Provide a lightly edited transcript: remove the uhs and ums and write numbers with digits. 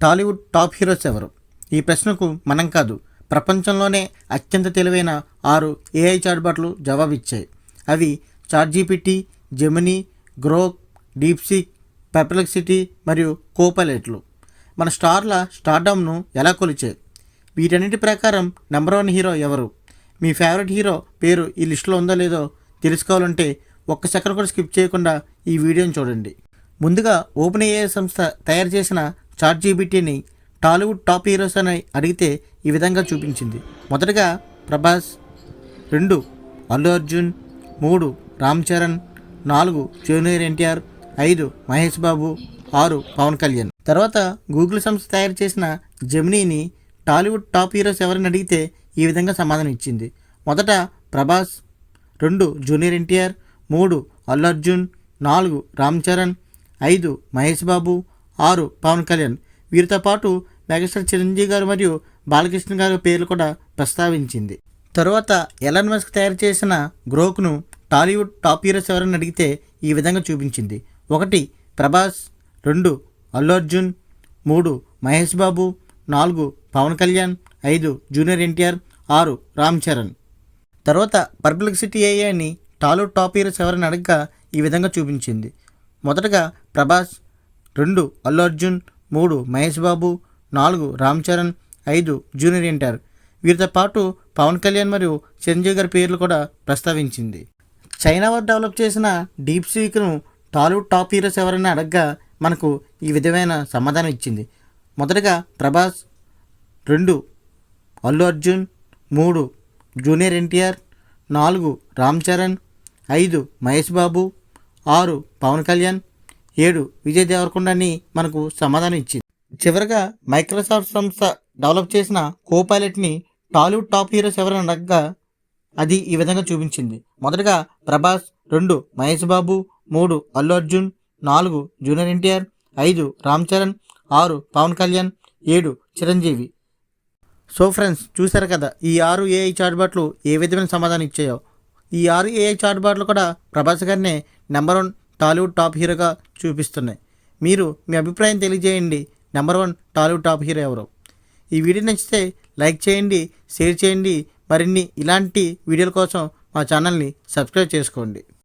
Tollywood top heroes ఎవరు? ఈ ప్రశ్నకు మనం కాదు, ప్రపంచంలోనే అత్యంత తెలివైన 6 ఏఐ చాట్‌బాట్లు జవాబిచ్చాయి. అవి ChatGPT, Gemini, Grok, DeepSeek, Perplexity మరియు కోపైలట్లు. మన స్టార్ల స్టార్డమ్‌ను ఎలా కొలిచాయి? వీటన్నిటి ప్రకారం నెంబర్ 1 హీరో ఎవరు? మీ ఫేవరెట్ హీరో పేరు ఈ లిస్టులో ఉందో లేదో తెలుసుకోవాలంటే ఒక్క సెకండ్ కూడా స్కిప్ చేయకుండా ఈ వీడియోని చూడండి. ముందుగా ఓపెన్ ఏఐ సంస్థ తయారు చేసిన చాట్‌జీపీటీని టాలీవుడ్ టాప్ హీరోస్ అని అడిగితే ఈ విధంగా చూపించింది. మొదటగా ప్రభాస్, 2 అల్లు అర్జున్, 3 రామ్ చరణ్, 4 జూనియర్ ఎన్టీఆర్, 5 మహేష్ బాబు, 6 పవన్ కళ్యాణ్. తర్వాత గూగుల్ సంస్థ తయారు చేసిన జెమినీని టాలీవుడ్ టాప్ హీరోస్ ఎవరని అడిగితే ఈ విధంగా సమాధానం ఇచ్చింది. మొదట ప్రభాస్, 2 జూనియర్ ఎన్టీఆర్, 3 అల్లు అర్జున్, 4 రామ్ చరణ్, 5 మహేష్ బాబు, 6 పవన్ కళ్యాణ్. వీరితో పాటు మెగాస్టార్ చిరంజీవి గారు మరియు బాలకృష్ణ గారి పేర్లు కూడా ప్రస్తావించింది. తరువాత ఎలాన్ మస్క్ తయారు చేసిన గ్రోక్ను టాలీవుడ్ టాప్ హీరోస్ ఎవరని అడిగితే ఈ విధంగా చూపించింది. 1 ప్రభాస్, 2 అల్లు అర్జున్, 3 మహేష్ బాబు, 4 పవన్ కళ్యాణ్, 5 జూనియర్ ఎన్టీఆర్, 6 రామ్ చరణ్. తర్వాత పర్ప్లెక్సిటీ ఏఐని టాలీవుడ్ టాప్ హీరోస్ ఎవరని అడగగా ఈ విధంగా చూపించింది. మొదటగా ప్రభాస్, 2 అల్లు అర్జున్, 3 మహేష్ బాబు, 4 రామ్ చరణ్, 5 జూనియర్ ఎన్టీఆర్. వీరితో పాటు పవన్ కళ్యాణ్ మరియు చిరంజీవి గారి పేర్లు కూడా ప్రస్తావించింది. చైనా వారు డెవలప్ చేసిన డీప్‌సీక్ను టాలీవుడ్ టాప్ హీరోస్ ఎవరైనా అడగగా మనకు ఈ విధమైన సమాధానం ఇచ్చింది. మొదటగా ప్రభాస్, 2 అల్లు అర్జున్, 3 జూనియర్ ఎన్టీఆర్, 4 రామ్ చరణ్, 5 మహేష్ బాబు, 6 పవన్ కళ్యాణ్, 7 విజయ్ దేవరకొండ అని మనకు సమాధానం ఇచ్చింది. చివరగా మైక్రోసాఫ్ట్ సంస్థ డెవలప్ చేసిన కోపైలట్ని టాలీవుడ్ టాప్ హీరోస్ ఎవరైనా అడగగా అది ఈ విధంగా చూపించింది. మొదటగా Prabhas, 2 Mahesh Babu, 3 Allu Arjun, 4 junior NTR, 5 Ram Charan, 6 Pawan Kalyan, 7 Chiranjeevi. So friends, చూశారు కదా ఈ 6 ఏఐ చాట్‌బాట్లు ఏ విధమైన సమాధానం ఇచ్చాయో. ఈ 6 ఏఐ చాట్‌బాట్లు కూడా ప్రభాస్ గారినే నెంబర్ 1 టాలీవుడ్ టాప్ హీరోగా చూపిస్తున్నాయి. మీరు మీ అభిప్రాయం తెలియజేయండి. నెంబర్ 1 టాలీవుడ్ టాప్ హీరో ఎవరు? ఈ వీడియో నచ్చితే లైక్ చేయండి, షేర్ చేయండి. మరిన్ని ఇలాంటి వీడియోల కోసం మా ఛానల్ని సబ్స్క్రైబ్ చేసుకోండి.